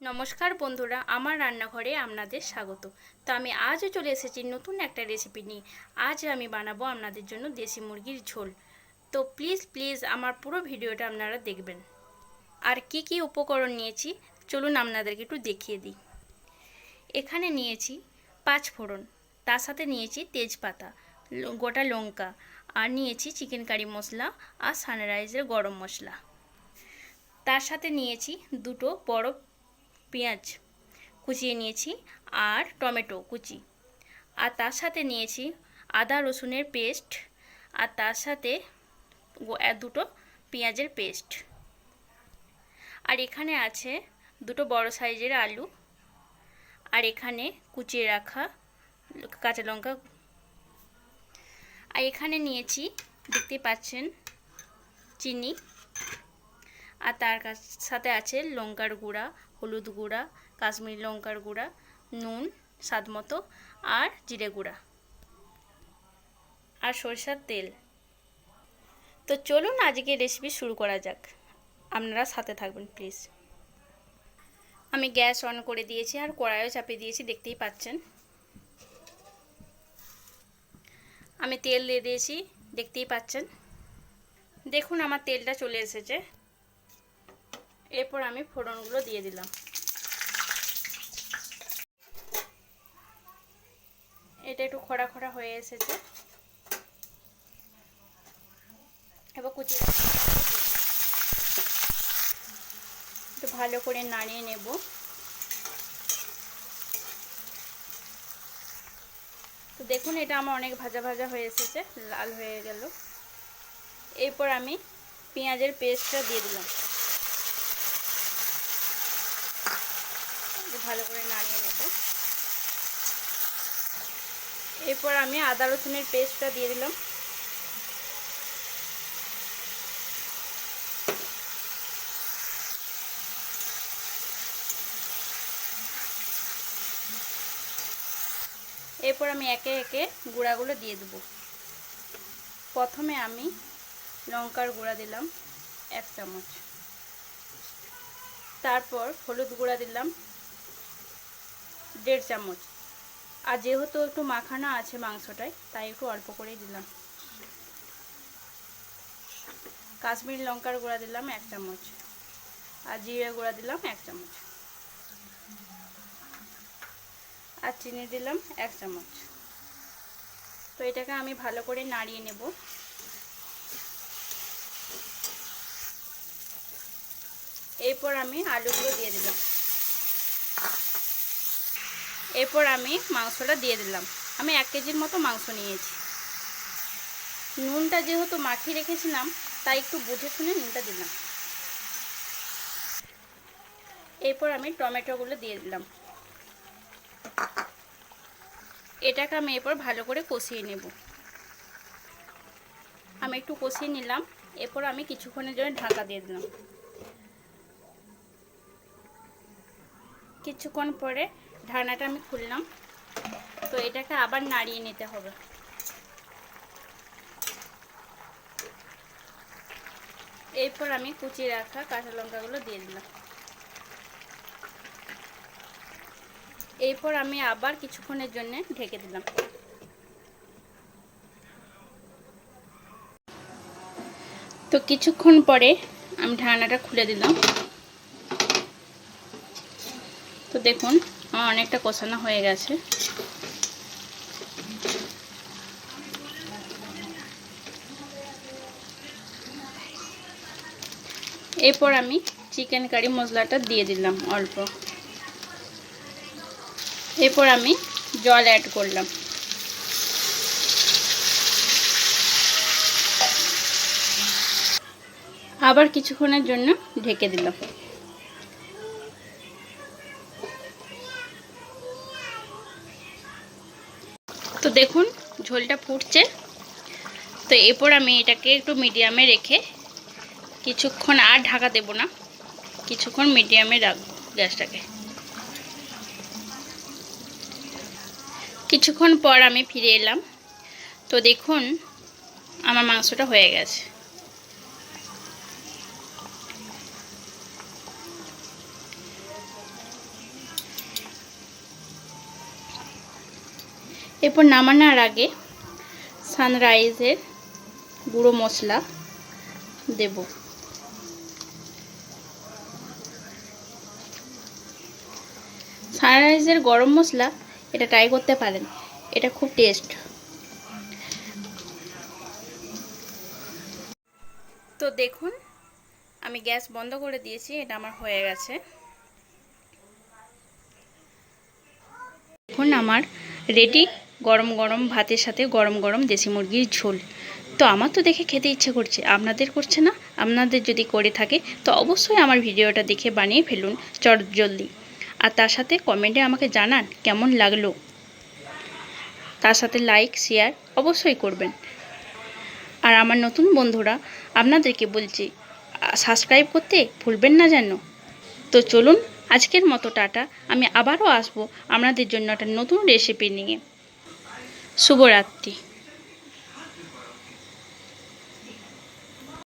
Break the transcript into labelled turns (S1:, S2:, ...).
S1: নমস্কার বন্ধুরা, আমার রান্নাঘরে আপনাদের স্বাগত। তো আমি আজও চলে এসেছি নতুন একটা রেসিপি নিয়ে। আজ আমি বানাবো আপনাদের জন্য দেশি মুরগির ঝোল। তো প্লিজ আমার পুরো ভিডিওটা আপনারা দেখবেন। আর কি কি উপকরণ নিয়েছি চলুন আপনাদেরকে একটু দেখিয়ে দিই। এখানে নিয়েছি 5 ফোড়ন, তার সাথে নিয়েছি তেজপাতা, গোটা লঙ্কা, আর নিয়েছি চিকেন কারি মশলা আর সানরাইজের গরম মশলা। তার সাথে নিয়েছি দুটো বড় পেঁয়াজ কুচিয়ে নিয়েছি আর টমেটো কুচি, আর তার সাথে নিয়েছি আদা রসুনের পেস্ট, আর তার সাথে দুটো পেঁয়াজের পেস্ট। আর এখানে আছে দুটো বড় সাইজের আলু, আর এখানে কুচিয়ে রাখা কাঁচা লঙ্কা। আর এখানে নিয়েছি, দেখতে পাচ্ছেন, চিনি, আর তার সাথে আছে লঙ্কার গুঁড়া, হলুদ গুঁড়া, কাশ্মীরি লঙ্কার গুঁড়া, নুন স্বাদ মতো, আর জিরে গুঁড়া, আর সরষের তেল। তো চলুন আজকে রেসিপি শুরু করা যাক, আপনারা সাথে থাকবেন প্লিজ। আমি গ্যাস অন করে দিয়েছি আর কড়াইও চাপিয়ে দিয়েছি, দেখতেই পাচ্ছেন। আমি তেল দিয়ে দিয়েছি, দেখতেই পাচ্ছেন। দেখুন আমার তেলটা চলে এসেছে। এরপর আমি ফোড়নগুলো দিয়ে দিলাম। এটা একটু খড়া খড়া হয়ে এসেছে। এবার কুচিয়ে একটু ভালো করে নাড়িয়ে নেব। তো দেখুন এটা আমার অনেক ভাজা ভাজা হয়ে এসেছে, লাল হয়ে গেল। এরপর আমি পেঁয়াজের পেস্টটা দিয়ে দিলাম, ভালো করে নাড়িয়ে নেব। এরপর আমি আদা রসুনের পেস্টটা দিয়ে দিলাম। এরপর আমি একে একে গুঁড়াগুলো দিয়ে দেব। প্রথমে আমি লঙ্কার গুঁড়া দিলাম 1 চামচ, তারপর হলুদ গুঁড়া দিলাম 1.5 চামচ, আর যেহেতু একটু মাখানো আছে মাংসটায় তাই একটু অল্প করেই দিলাম। কাশ্মীরি লঙ্কার গুঁড়া দিলাম 1 চামচ, আর জিরে গুঁড়া দিলাম 1 চামচ, আর চিনি দিলাম 1 চামচ। তো এটাকে আমি ভালো করে নাড়িয়ে নেব। এরপর আমি আলুগুলো দিয়ে দিলাম। এরপর আমি মাংসটা দিয়ে দিলাম। আমি 1 কেজির মতো মাংস নিয়েছি। নুনটা যেহেতু মাখিয়ে রেখেছিলাম তাই একটু বুঝে শুনে নুনটা দিলাম। এরপর আমি টমেটোগুলো দিয়ে দিলাম। এটাকে আমি এরপর ভালো করে কষিয়ে নেব। আমি একটু কষিয়ে নিলাম। এরপর আমি কিছুক্ষণের জন্য ঢাকা দিয়ে দিলাম। কিছুক্ষণ পরে ঢাকনাটা আমি খুললাম। তো এটাকে আবার নাড়িয়ে নিতে হবে। এরপর আমি কুচিয়ে রাখা কাঁচা লঙ্কাগুলো দিয়ে দিলাম। এরপর আমি আবার কিছুক্ষণের জন্য ঢেকে দিলাম। তো কিছুক্ষণ পরে আমি ঢাকনাটা খুলে দিলাম। তো দেখুন আমার অনেকটা কষানো হয়ে গেছে। এরপর আমি চিকেন কারি মশলাটা দিয়ে দিলাম অল্প। এরপর আমি জল অ্যাড করলাম। আবার কিছুক্ষণের জন্য ঢেকে দিলাম। তো দেখুন ঝোলটা ফুটছে। তো এরপর আমি এটাকে একটু মিডিয়ামে রেখে কিছুক্ষণ, আর ঢাকা দেব না, কিছুক্ষণ মিডিয়ামে রাখবো গ্যাসটাকে। কিছুক্ষণ পর আমি ফিরে এলাম। তো দেখুন আমার মাংসটা হয়ে গেছে। এরপর নামানোর আগে সানরাইজের গুঁড়ো মশলা দেব। সানরাইজের গরম মশলা এটা ট্রাই করতে পারেন, এটা খুব টেস্ট। তো দেখুন আমি গ্যাস বন্ধ করে দিয়েছি, এটা আমার হয়ে গেছে। এখন আমার রেডি গরম গরম ভাতের সাথে গরম গরম দেশি মুরগির ঝোল। তো আমার তো দেখে খেতে ইচ্ছে করছে, আপনাদের করছে না? আপনাদের যদি করে থাকে তো অবশ্যই আমার ভিডিওটা দেখে বানিয়ে ফেলুন চটজলদি। আর তার সাথে কমেন্টে আমাকে জানান কেমন লাগলো। তার সাথে লাইক শেয়ার অবশ্যই করবেন। আর আমার নতুন বন্ধুরা আপনাদেরকে বলছি সাবস্ক্রাইব করতে ভুলবেন না যেন। তো চলুন আজকের মতো টাটা, আমি আবারও আসবো আপনাদের জন্য একটা নতুন রেসিপি নিয়ে। শুভরাত্রি।